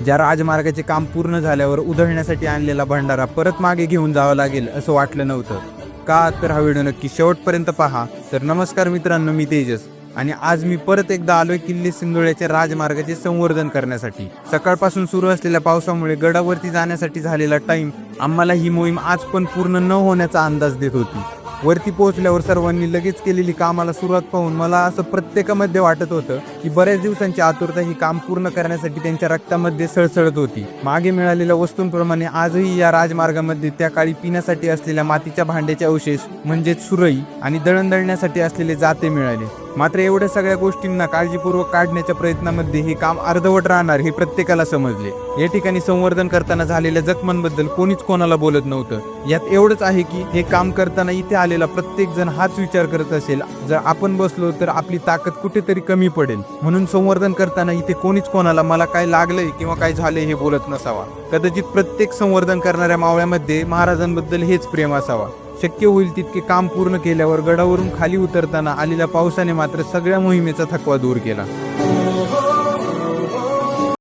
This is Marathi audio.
ज्या राजमार्गाचे काम पूर्ण झाल्यावर उधळण्यासाठी आणलेला भंडारा परत मागे घेऊन जावं लागेल असं वाटलं नव्हतं. का तर हा व्हिडिओ नक्की शेवटपर्यंत पहा. तर नमस्कार मित्रांनो, मी तेजस आणि आज मी परत एकदा आलोय किल्ले सिंधुळ्याच्या राजमार्गाचे संवर्धन करण्यासाठी. सकाळपासून सुरू असलेल्या पावसामुळे गडावरती जाण्यासाठी झालेला टाइम आम्हाला ही मोहीम आज पण पूर्ण न होण्याचा अंदाज देत होती. वरती पोहोचल्यावर सर्वांनी लगेच केलेली कामाला सुरुवात पाहून मला असं प्रत्येकामध्ये वाटत होतं की बऱ्याच दिवसांची आतुरता ही काम पूर्ण करण्यासाठी त्यांच्या रक्तामध्ये सळसळत होती. मागे मिळालेल्या वस्तूंप्रमाणे आजही या राजमार्गामध्ये त्या काळी पिण्यासाठी असलेल्या मातीच्या भांड्याचे अवशेष म्हणजेच सुरई आणि दळण दळण्यासाठी असलेले जाते मिळाले. मात्र एवढ्या सगळ्या गोष्टींना काळजीपूर्वक काढण्याच्या प्रयत्नामध्ये हे काम अर्धवट राहणार हे प्रत्येकाला समजले. या ठिकाणी संवर्धन करताना झालेल्या जखमांबद्दल कोणीच कोणाला बोलत नव्हतं. यात एवढंच आहे की हे काम करताना इथे आलेला प्रत्येक जण हाच विचार करत असेल, जर आपण बसलो तर आपली ताकद कुठेतरी कमी पडेल. म्हणून संवर्धन करताना इथे कोणीच कोणाला मला काय लागलंय किंवा काय झालंय हे बोलत नसावा. कदाचित प्रत्येक संवर्धन करणाऱ्या मावळ्यामध्ये महाराजांबद्दल हेच प्रेम असावा. शक्य होईल तितके काम पूर्ण केल्यावर गडावरून खाली उतरताना आलेल्या पावसाने मात्र सगळ्या मोहिमेचा थकवा दूर केला.